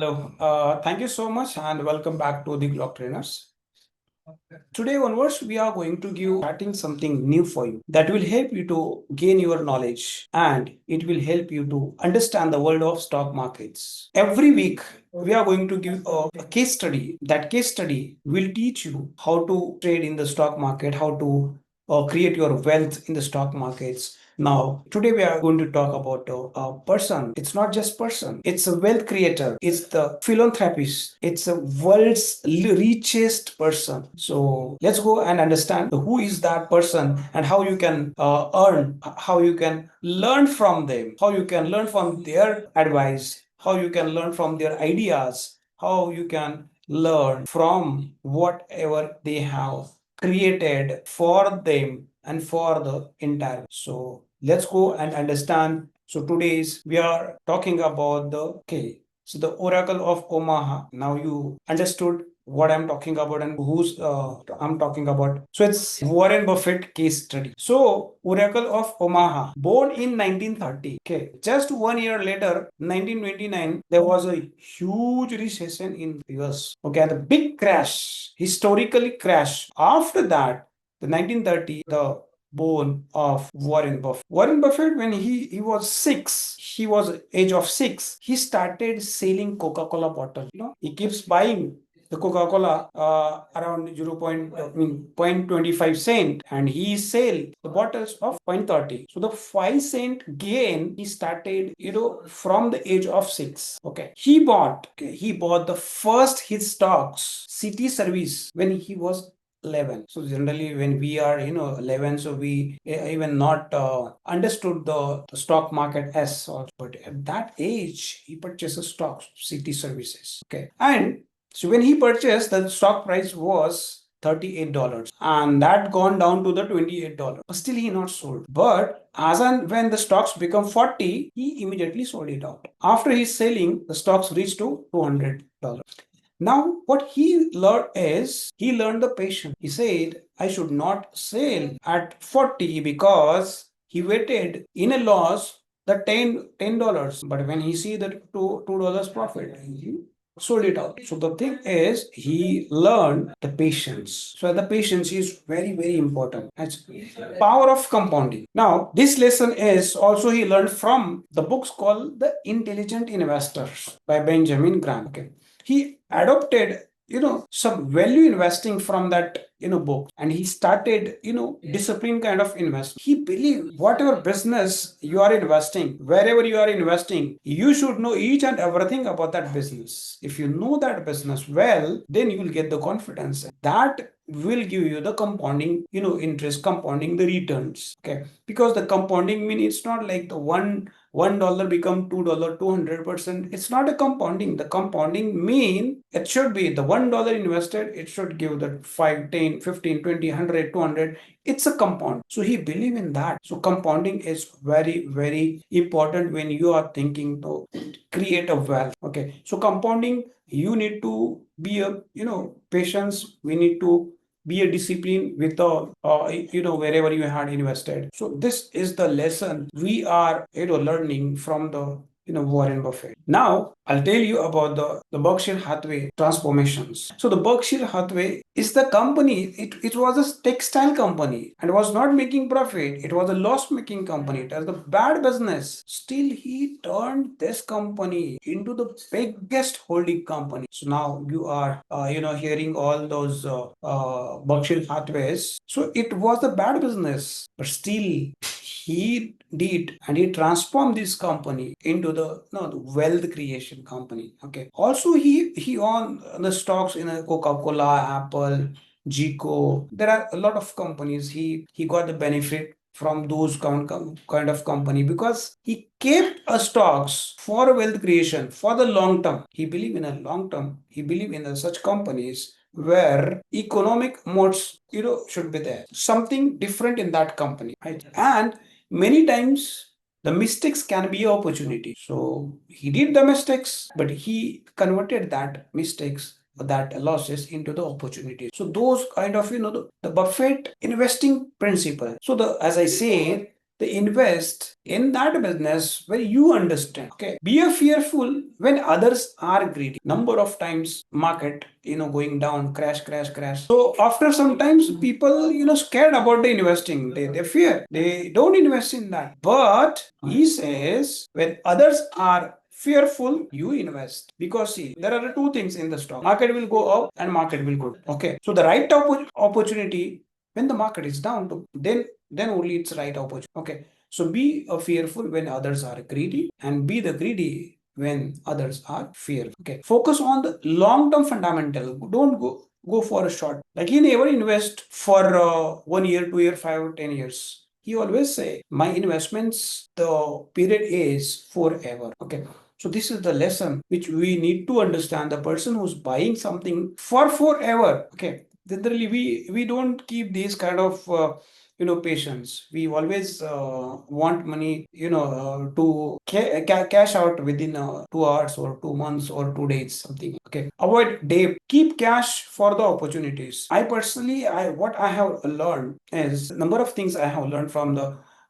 Hello. Thank you so much and welcome back to the DIGLOK trainers. Today onwards, we are going to give starting something new for you that will help you to gain your knowledge and it will help you to understand the world of stock markets. Every week, we are going to give a case study. That case study will teach you how to trade in the stock market, how to create your wealth in the stock markets. Now, today we are going to talk about a person. It's not just person. It's a wealth creator. It's the philanthropist. It's a world's richest person. So let's go and understand who is that person and how you can earn, how you can learn from them, how you can learn from their advice, how you can learn from their ideas, how you can learn from whatever they have created for them and for the entire. So let's go and understand. So today's we are talking about the Oracle of Omaha. Now you understood what I'm talking about and who's I'm talking about. So it's Warren Buffett case study. So Oracle of Omaha, born in 1930. Okay, just 1 year later, 1929, there was a huge recession in US. Okay, the big crash, historically crash. After that, the 1930, the born of Warren Buffett. Warren Buffett, when he was six, he was age of 6, he started selling Coca-Cola bottle. He keeps buying the Coca-Cola around 0.25 cent and he sell the bottles of 0.30. So the 5 cent gain he started, from the age of 6. Okay. He bought the first his stocks, City Service, when he was 11. So generally when we are 11, so we even not understood the stock market as such, but at that age he purchases stocks, City Services. Okay. And so when he purchased, the stock price was $38 and that gone down to the $28. But still he not sold. But as and when the stocks become 40, he immediately sold it out. After his selling, the stocks reached to $200. Now, what he learned is, he learned the patience. He said, I should not sell at 40 because he waited in a loss the $10. But when he see the $2 profit, he sold it out. So the thing is, he learned the patience. So the patience is very, very important. That's power of compounding. Now, this lesson is also he learned from the books called The Intelligent Investors by Benjamin Graham. Okay. He adopted some value investing from that book, and he started discipline kind of investment. He believed whatever business you are investing, wherever you are investing, you should know each and everything about that business. If you know that business well, then you will get the confidence that will give you the compounding interest, compounding the returns. Okay, because the compounding mean it's not like the $1 become $2, 200%. It's not a compounding. The compounding mean it should be the $1 invested, it should give the 5, 10, 15, 20, 100, 200. It's a compound. So he believe in that. So compounding is very, very important when you are thinking to create a wealth. Okay. So compounding, you need to be a patience. We need to be a discipline with the wherever you had invested. So this is the lesson we are learning from the Warren Buffett. Now, I'll tell you about the Berkshire Hathaway transformations. So the Berkshire Hathaway is the company, it was a textile company and was not making profit. It was a loss-making company. It was a bad business. Still, he turned this company into the biggest holding company. So now you are, hearing all those Berkshire Hathaways. So it was a bad business, but still he did and he transformed this company into the wealth creation company. Okay. Also he owned the stocks in a Coca-Cola, Apple, Gico. There are a lot of companies. He got the benefit from those kind of company because he kept a stocks for wealth creation for the long term. He believe in a long term. He believe in such companies where economic modes should be there, something different in that company, right? And many times the mistakes can be opportunity. So he did the mistakes, but he converted that mistakes, that losses into the opportunities. So those kind of the Buffett investing principle. So as I say, they invest in that business where you understand. Okay, be a fearful when others are greedy. Number of times market going down, crash. So after sometimes people scared about the investing. They fear. They don't invest in that. But he says when others are fearful, you invest. Because see, there are two things in the stock. Market will go up and market will go down. Okay, so the right opportunity when the market is down, then only it's right opportunity. Okay, so be a fearful when others are greedy, and be the greedy when others are fearful. Okay, focus on the long-term fundamental. Don't go for a short. Like he never invest for 1 year, 2 year, 5, 10 years. He always say my investments, the period is forever. Okay, so this is the lesson which we need to understand. The person who's buying something for forever. Okay, generally we don't keep these kind of patience. We always want money to cash out within 2 hours or 2 months or 2 days, something. Okay, avoid debt, keep cash for the opportunities. I personally, what I have learned is number of things I have learned from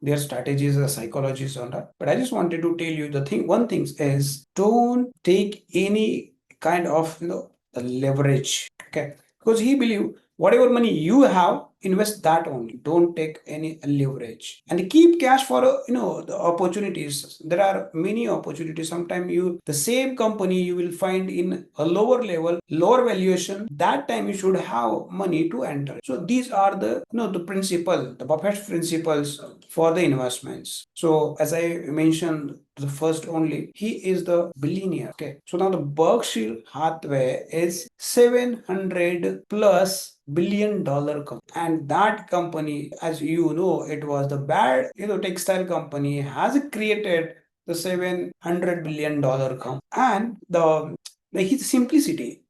their strategies, the psychologies on that. But I just wanted to tell you the thing. One thing is don't take any kind of leverage. Okay, because he believe whatever money you have, invest that only. Don't take any leverage and keep cash for the opportunities. There are many opportunities. Sometimes the same company you will find in a lower level, lower valuation. That time you should have money to enter. So these are the Buffett principles for the investments. So as I mentioned, the first only, he is the billionaire. Okay, so now the Berkshire Hathaway is 700 plus $1 billion company, and that company, as you know, it was the bad textile company, has created the $700 billion company. And his simplicity,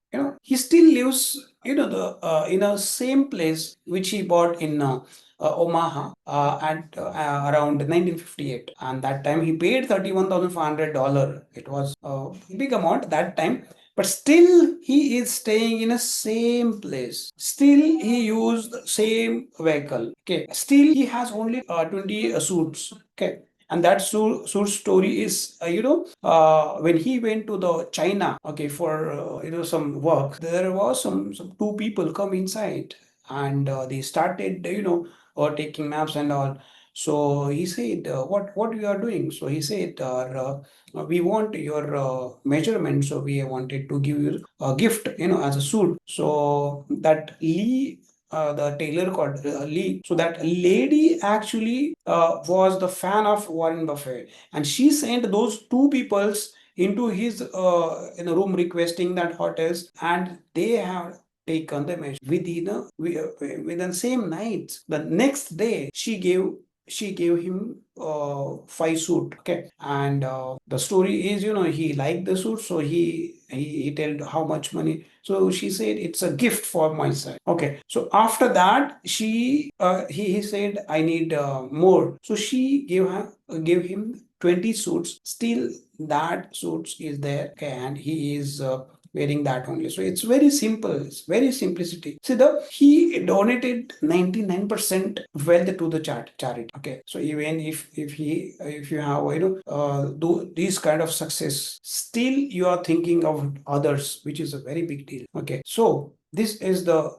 he still lives in a same place which he bought in Omaha at around 1958, and that time he paid $31,500. It was a big amount that time, but still he is staying in a same place. Still he used same vehicle. Okay, still he has only 20 suits. Okay, and that suit story is when he went to the China, okay, for some work. There was some two people come inside, and they started taking maps and all. So he said, what you are doing? So he said, we want your measurement, so we wanted to give you a gift as a suit. So that Lee, the tailor called Lee. So that lady actually was the fan of Warren Buffett, and she sent those two peoples into his in a room requesting that hotels, and they have taken the measure within same night. The next day she gave him 5 suit. Okay, and the story is he liked the suit, so he told how much money. So she said it's a gift for myself. Okay, so after that he said I need more. So she gave him 20 suits. Still that suits is there. Okay, and he is wearing that only. So it's very simple. It's very simplicity. See, he donated 99% wealth to the charity. Okay, so even if you have do these kind of success, still you are thinking of others, which is a very big deal. Okay, so this is the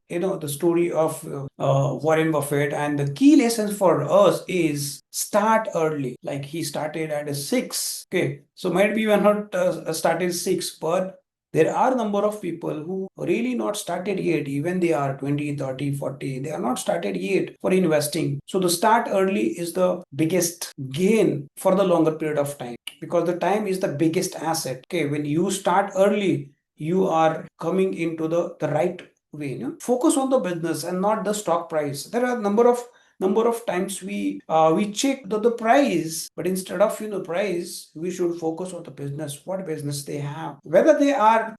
story of Warren Buffett, and the key lessons for us is start early. Like he started at a 6. Okay, so might be you are not started 6, but there are a number of people who really not started yet. Even they are 20, 30, 40, they are not started yet for investing. So the start early is the biggest gain for the longer period of time, because the time is the biggest asset. Okay, when you start early, you are coming into the right way. Focus on the business and not the stock price. There are number of times we check the price, but instead of price, we should focus on the business. What business they have, whether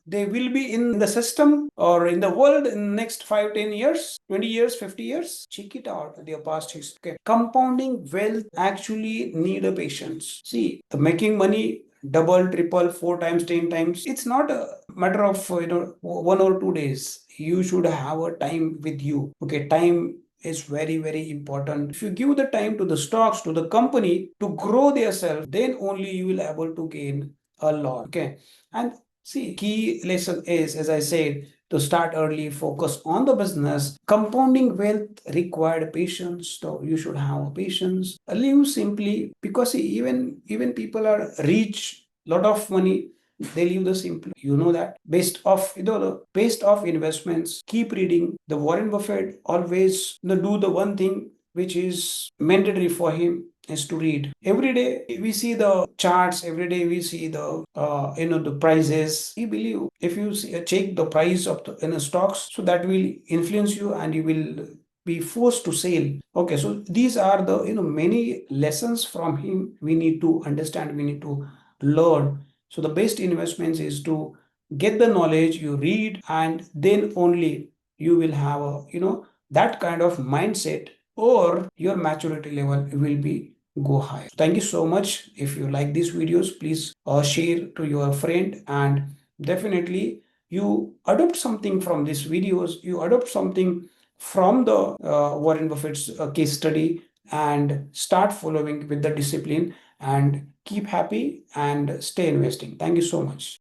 they will be in the system or in the world in the next 5, 10 years, 20 years, 50 years. Check it out, their past history. Okay, compounding wealth actually need a patience. See, the making money double, triple, 4 times, 10 times, it's not a matter of 1 or 2 days. You should have a time with you. Okay, time is very, very important. If you give the time to the stocks, to the company to grow themselves, then only you will able to gain a lot. Okay. And see, key lesson is, as I said, to start early, focus on the business. Compounding wealth required patience, so you should have patience. Live simply, because see, even people are rich, lot of money, they live the simple. You know that. Based off investments, keep reading. The Warren Buffett always do the one thing which is mandatory for him is to read. Every day we see the charts, every day we see the the prices. We believe if you check the price of the stocks, so that will influence you and you will be forced to sell. Okay, so these are the many lessons from him we need to understand, we need to learn. So the best investments is to get the knowledge, you read, and then only you will have a that kind of mindset, or your maturity level will be go higher. Thank you so much. If you like these videos, please share to your friend, and definitely you adopt something from these videos, you adopt something from the Warren Buffett's case study, and start following with the discipline, and keep happy and stay investing. Thank you so much.